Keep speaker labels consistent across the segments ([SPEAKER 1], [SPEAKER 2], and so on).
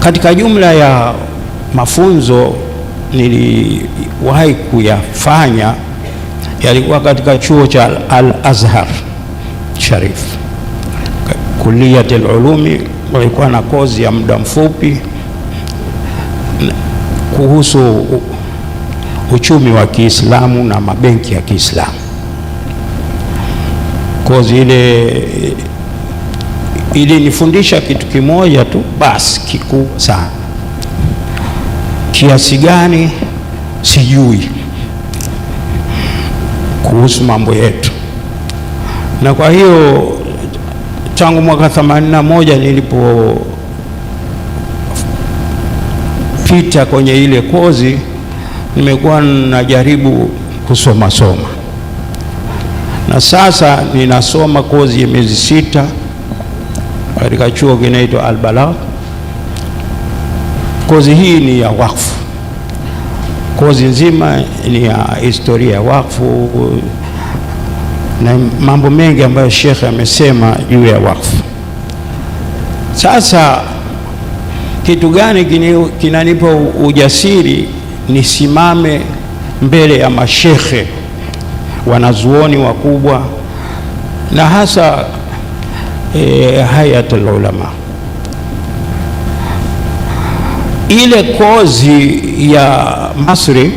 [SPEAKER 1] Katika jumla ya mafunzo niliwahi kuyafanya yalikuwa katika chuo cha Al-Azhar Sharif, Kulliyat al-Ulumi. Walikuwa na kozi ya muda mfupi kuhusu uchumi wa Kiislamu na mabenki ya Kiislamu. Kozi ile ilinifundisha kitu kimoja tu basi, kikubwa sana, kiasi gani sijui kuhusu mambo yetu. Na kwa hiyo tangu mwaka 81 nilipopita kwenye ile kozi, nimekuwa najaribu kusoma, na sasa ninasoma kozi ya miezi 6 katika chuo kinaitwa Al-Balagh. Kozi hii ni ya wakfu, kozi nzima ni ya historia ya wakfu na mambo mengi ambayo Sheikh amesema juu ya wakfu. Sasa kitu gani kinanipa ujasiri nisimame mbele ya mashekhe wanazuoni wakubwa na hasa Hayatul Ulama? Ile kozi ya Masri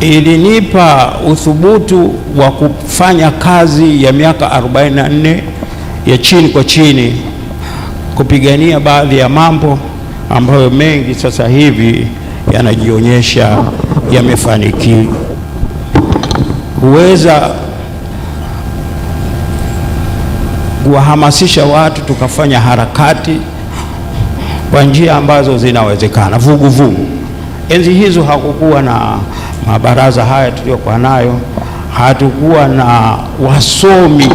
[SPEAKER 1] ilinipa uthubutu wa kufanya kazi ya miaka 44 ya chini kwa chini, kupigania baadhi ya mambo ambayo mengi sasa hivi yanajionyesha yamefanikiwa. Huweza kuwahamasisha watu tukafanya harakati kwa njia ambazo zinawezekana, vuguvugu. Enzi hizo hakukuwa na mabaraza haya tuliyokuwa nayo, hatukuwa na wasomi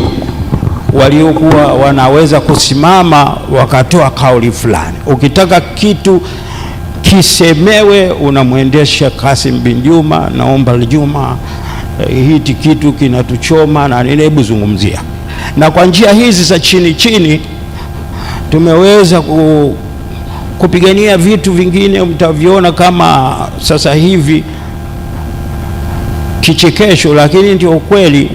[SPEAKER 1] waliokuwa wanaweza kusimama wakatoa kauli fulani. Ukitaka kitu kisemewe, unamwendesha Kasim bin Juma, naomba Juma, hiki kitu kinatuchoma na nini, hebu zungumzia. Na kwa njia hizi za chini chini tumeweza kupigania vitu vingine mtaviona kama sasa hivi kichekesho, lakini ndio ukweli.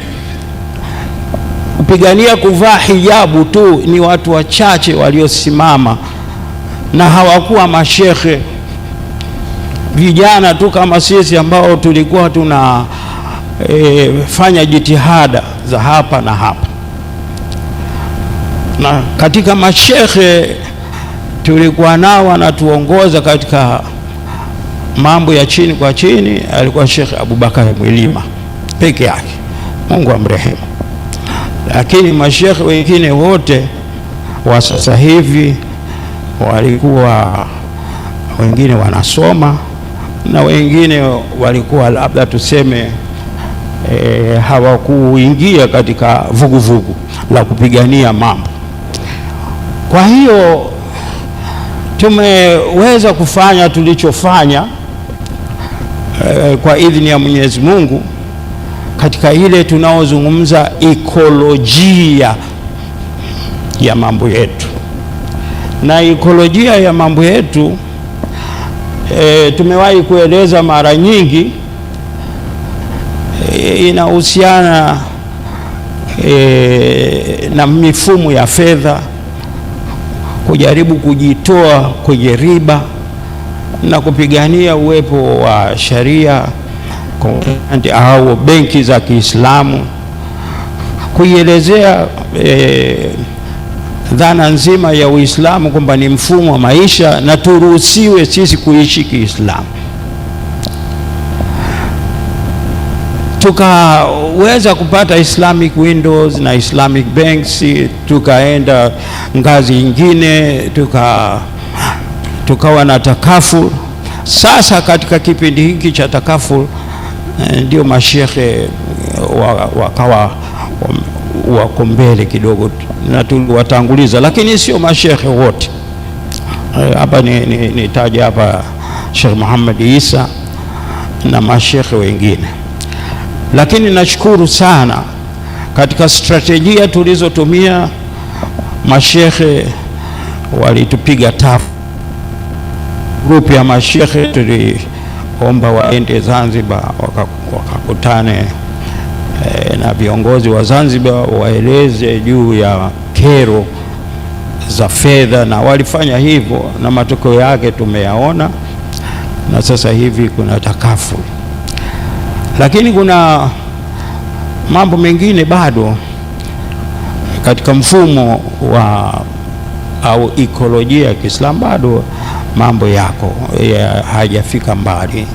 [SPEAKER 1] Kupigania kuvaa hijabu tu ni watu wachache waliosimama, na hawakuwa mashekhe, vijana tu kama sisi ambao tulikuwa fanya jitihada za hapa na hapa. Na katika mashekhe tulikuwa nao wanatuongoza katika mambo ya chini kwa chini, alikuwa Sheikh Abubakar Mwilima peke yake, Mungu amrehemu. Lakini mashekhe wengine wote wa sasa hivi walikuwa wengine wanasoma na wengine walikuwa labda tuseme hawakuingia katika vuguvugu la kupigania mambo. Kwa hiyo tumeweza kufanya tulichofanya kwa idhini ya Mwenyezi Mungu katika ile tunaozungumza ekolojia ya mambo yetu. Na ekolojia ya mambo yetu tumewahi kueleza mara nyingi, inahusiana na mifumo ya fedha, kujaribu kujitoa kwenye riba na kupigania uwepo wa sharia au benki za Kiislamu, kuielezea dhana nzima ya Uislamu kwamba ni mfumo wa maisha na turuhusiwe sisi kuishi Kiislamu. Tukaweza kupata Islamic windows na Islamic banks, tukaenda ngazi nyingine, tukawa na takaful. Sasa katika kipindi hiki cha takaful ndio mashekhe wakawa wako mbele kidogo na tuliwatanguliza, lakini sio mashekhe wote. Hapa nitaja hapa Sheikh Muhammad Isa na mashekhe wengine. Lakini nashukuru sana katika strategia tulizotumia, mashekhe walitupiga tafu grupu ya mashekhe tuliomba waende Zanzibar wakakutane na viongozi wa Zanzibar waeleze juu ya kero za fedha, na walifanya hivyo na matokeo yake tumeyaona, na sasa hivi kuna takaful. Lakini kuna mambo mengine bado katika mfumo wa au ekolojia ya Kiislamu, bado mambo yako hajafika mbali.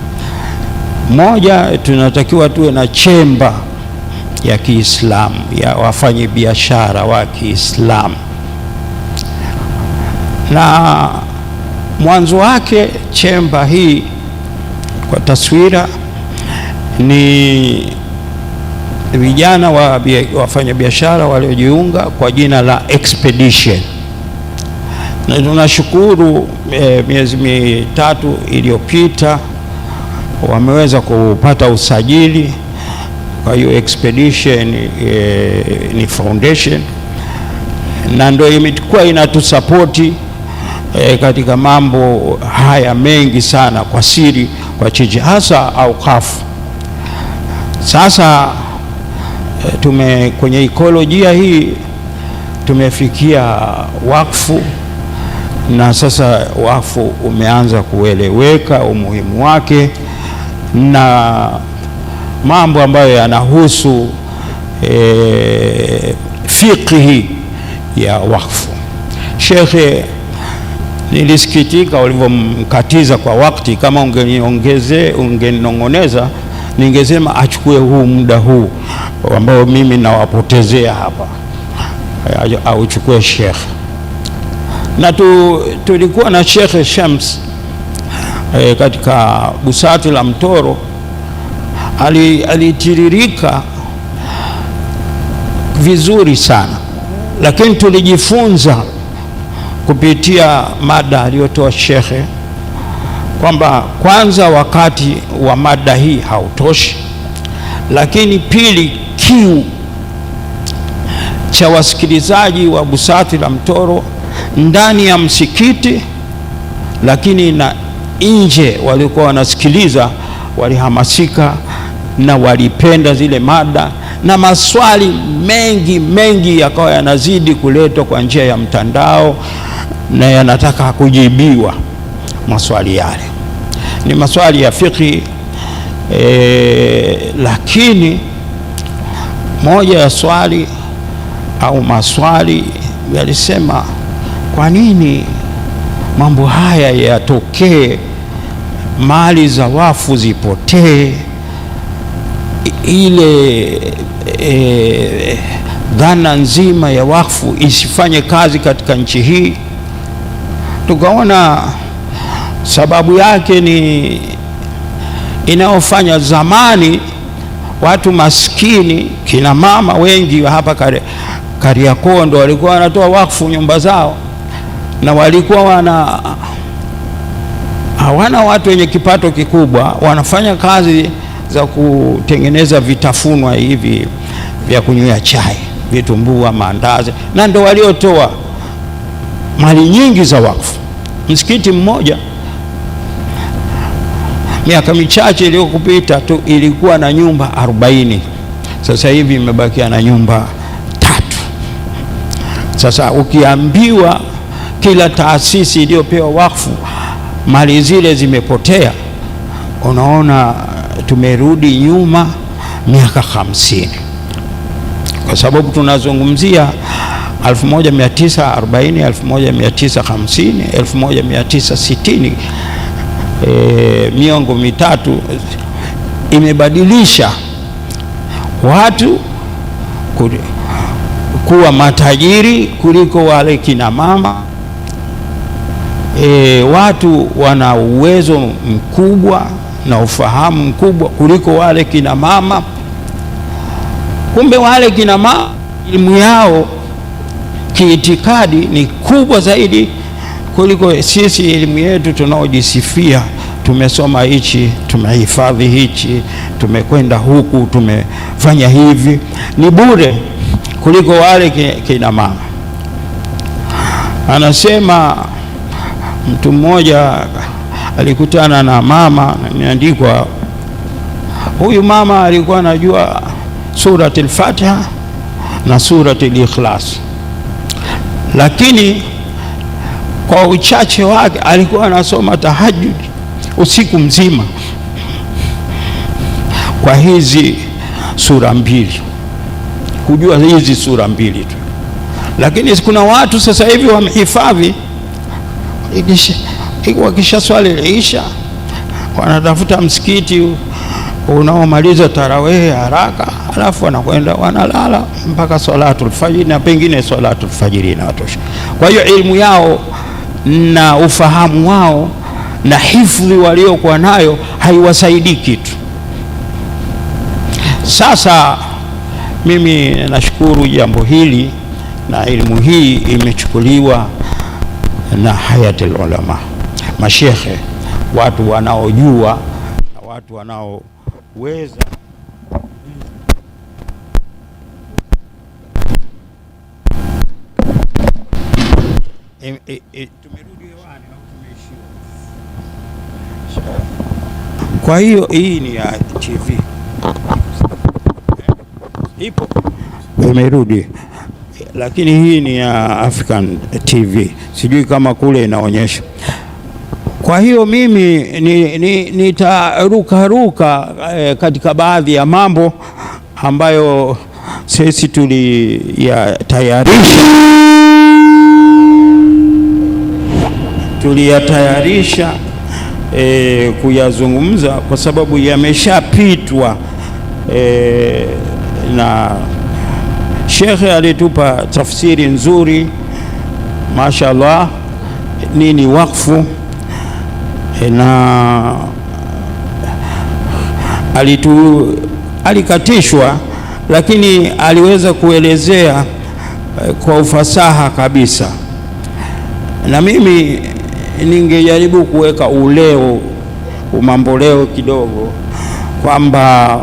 [SPEAKER 1] Moja, tunatakiwa tuwe na chemba ya Kiislamu ya wafanyi biashara wa Kiislamu, na mwanzo wake chemba hii kwa taswira ni vijana wafanya biashara waliojiunga kwa jina la Expedition, na tunashukuru miezi mitatu iliyopita wameweza kupata usajili. Kwa hiyo Expedition ni foundation, na ndio imekuwa inatusapoti katika mambo haya mengi sana kwa siri, kwa chiji hasa au kafu. Sasa kwenye ekolojia hii tumefikia wakfu, na sasa wakfu umeanza kueleweka umuhimu wake na mambo ambayo yanahusu fiqhi ya wakfu. Shekhe, nilisikitika ulivyomkatiza kwa wakati. Kama ungenong'oneza ningesema achukue huu muda huu ambao mimi nawapotezea hapa, au chukue Sheikh. Na tulikuwa na Sheikh Shams katika Busati la Mtoro, alitiririka vizuri sana, lakini tulijifunza kupitia mada aliyotoa shekhe kwamba kwanza wakati wa mada hii hautoshi, lakini pili, kiu cha wasikilizaji wa Busati la Mtoro ndani ya msikiti lakini na nje walikuwa wanasikiliza, walihamasika na walipenda zile mada, na maswali mengi yakawa yanazidi kuletwa kwa njia ya mtandao na yanataka kujibiwa. Maswali yale ni maswali ya fiqh, lakini moja ya swali au maswali yalisema, kwa nini mambo haya yatokee, mali za wafu zipotee, ile dhana nzima ya wakfu isifanye kazi katika nchi hii? Tukaona sababu yake ni inaofanya zamani watu maskini, kina mama wengi hapa Kariakoo ndo walikuwa wanatoa wakfu nyumba zao, na walikuwa hawana watu wenye kipato kikubwa, wanafanya kazi za kutengeneza vitafunwa hivi vya kunywea chai, vitumbua, maandazi, na ndo waliotoa mali nyingi za wakfu. Msikiti mmoja miaka michache iliyopita tu ilikuwa na nyumba 40, sasa hivi imebakia na nyumba 3. Sasa ukiambiwa kila taasisi iliyopewa wakfu mali zile zimepotea, unaona tumerudi nyuma miaka 50, kwa sababu tunazungumzia 1940, 1950, 1960. Miongo mitatu imebadilisha watu kuwa matajiri kuliko wale kina mama. Watu wana uwezo mkubwa na ufahamu mkubwa kuliko wale kina mama. Kumbe wale kina mama elimu yao kiitikadi ni kubwa zaidi kuliko sisi elimu yetu tunaojisifia, tumesoma hichi, tumehifadhi hichi, tumekwenda huku, tumefanya hivi, ni bure kuliko wale kina mama. Anasema mtu mmoja alikutana na mama, imeandikwa huyu mama alikuwa anajua surati al-Fatiha na surati al-Ikhlas, lakini kwa uchache wake alikuwa anasoma tahajjud usiku mzima kwa hizi sura mbili, kujua hizi sura mbili tu. Lakini kuna watu sasa hivi wamehifadhi, wakisha swali Isha wanatafuta msikiti unaomaliza tarawih haraka, alafu wanakwenda wanalala mpaka salatul fajr, na pengine salatul fajr inatosha. Kwa hiyo elimu yao na ufahamu wao na hifadhi waliokuwa nayo haiwasaidii kitu. Sasa mimi nashukuru jambo hili, na elimu hii imechukuliwa na hayatul ulama, mashekhe, watu wanaojua na watu wanaoweza. Tumerudi hewani au tumeishiwa? Kwa hiyo hii ni ya TV ipo imerudi, lakini hii ni ya African TV, sijui kama kule inaonyesha. Kwa hiyo mimi nitaruka katika baadhi ya mambo ambayo sisi tuliyatayarisha kuyazungumza, kwa sababu yameshapitwa na shekhe alitupa tafsiri nzuri mashaallah, nini wakfu, na alikatishwa, lakini aliweza kuelezea kwa ufasaha kabisa. Na mimi ningejaribu kuweka umamboleo kidogo kwamba